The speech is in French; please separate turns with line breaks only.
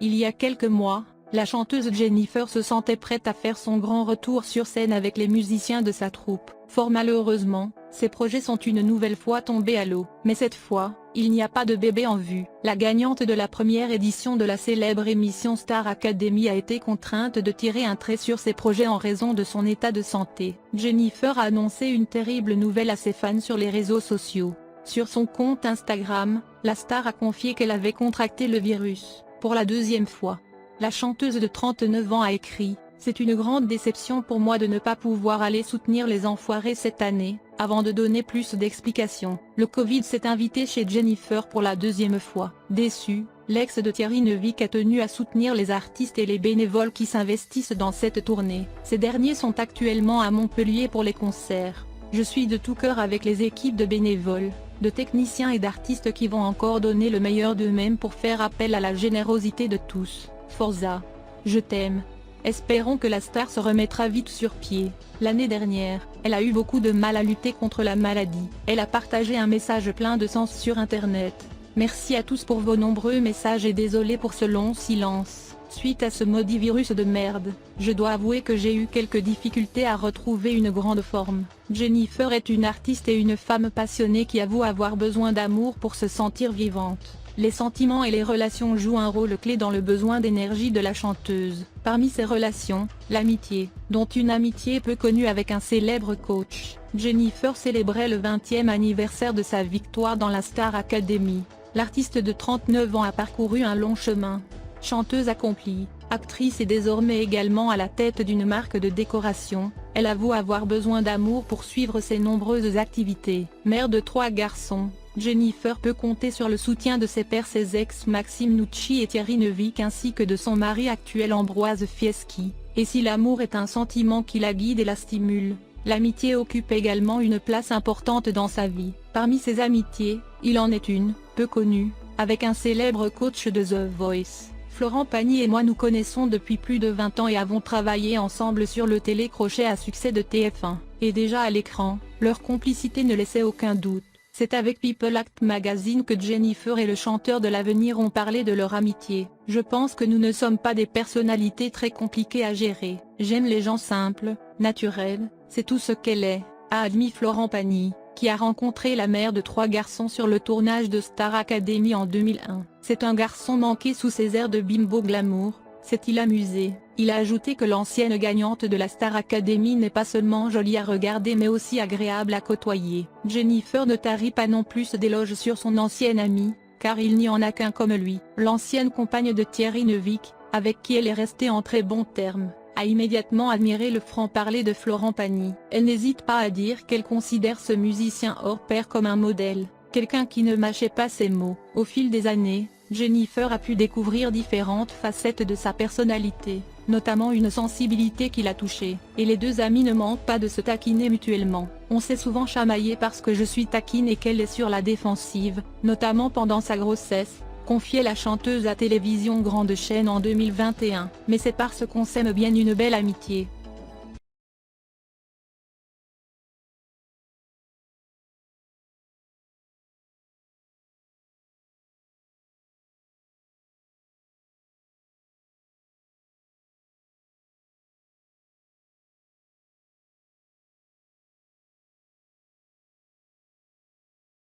Il y a quelques mois, la chanteuse Jennifer se sentait prête à faire son grand retour sur scène avec les musiciens de sa troupe. Fort malheureusement, ses projets sont une nouvelle fois tombés à l'eau. Mais cette fois, il n'y a pas de bébé en vue. La gagnante de la première édition de la célèbre émission Star Academy a été contrainte de tirer un trait sur ses projets en raison de son état de santé. Jennifer a annoncé une terrible nouvelle à ses fans sur les réseaux sociaux. Sur son compte Instagram, la star a confié qu'elle avait contracté le virus, pour la deuxième fois. La chanteuse de 39 ans a écrit « C'est une grande déception pour moi de ne pas pouvoir aller soutenir les Enfoirés cette année », avant de donner plus d'explications. Le Covid s'est invité chez Jennifer pour la deuxième fois. Déçue, l'ex de Thierry Neuvik a tenu à soutenir les artistes et les bénévoles qui s'investissent dans cette tournée. Ces derniers sont actuellement à Montpellier pour les concerts. Je suis de tout cœur avec les équipes de bénévoles, de techniciens et d'artistes qui vont encore donner le meilleur d'eux-mêmes pour faire appel à la générosité de tous. Forza. Je t'aime. Espérons que la star se remettra vite sur pied. L'année dernière, elle a eu beaucoup de mal à lutter contre la maladie. Elle a partagé un message plein de sens sur internet. Merci à tous pour vos nombreux messages et désolé pour ce long silence. Suite à ce maudit virus de merde, je dois avouer que j'ai eu quelques difficultés à retrouver une grande forme. Jennifer est une artiste et une femme passionnée qui avoue avoir besoin d'amour pour se sentir vivante. Les sentiments et les relations jouent un rôle clé dans le besoin d'énergie de la chanteuse. Parmi ces relations, l'amitié, dont une amitié peu connue avec un célèbre coach. Jennifer célébrait le 20e anniversaire de sa victoire dans la Star Academy. L'artiste de 39 ans a parcouru un long chemin. Chanteuse accomplie, actrice et désormais également à la tête d'une marque de décoration, elle avoue avoir besoin d'amour pour suivre ses nombreuses activités. Mère de 3 garçons, Jennifer peut compter sur le soutien de ses pères, ses ex Maxime Nucci et Thierry Neuvik ainsi que de son mari actuel Ambroise Fieschi. Et si l'amour est un sentiment qui la guide et la stimule, l'amitié occupe également une place importante dans sa vie. Parmi ses amitiés, il en est une, peu connue, avec un célèbre coach de The Voice. Florent Pagny et moi nous connaissons depuis plus de 20 ans et avons travaillé ensemble sur le télécrochet à succès de TF1. Et déjà à l'écran, leur complicité ne laissait aucun doute. C'est avec People Act Magazine que Jennifer et le chanteur de l'avenir ont parlé de leur amitié. Je pense que nous ne sommes pas des personnalités très compliquées à gérer. J'aime les gens simples, naturels, c'est tout ce qu'elle est, a admis Florent Pagny, qui a rencontré la mère de 3 garçons sur le tournage de Star Academy en 2001. C'est un garçon manqué sous ses airs de bimbo glamour, s'est-il amusé. Il a ajouté que l'ancienne gagnante de la Star Academy n'est pas seulement jolie à regarder mais aussi agréable à côtoyer. Jennifer ne tarit pas non plus d'éloges sur son ancienne amie, car il n'y en a qu'un comme lui. L'ancienne compagne de Thierry Neuvik, avec qui elle est restée en très bons termes, a immédiatement admiré le franc-parler de Florent Pagny. Elle n'hésite pas à dire qu'elle considère ce musicien hors pair comme un modèle, quelqu'un qui ne mâchait pas ses mots. Au fil des années, Jennifer a pu découvrir différentes facettes de sa personnalité, notamment une sensibilité qui l'a touchée. Et les deux amies ne manquent pas de se taquiner mutuellement. On s'est souvent chamaillé parce que je suis taquine et qu'elle est sur la défensive, notamment pendant sa grossesse, confiait la chanteuse à Télévision Grande Chaîne en 2021. Mais c'est parce qu'on s'aime bien une belle amitié.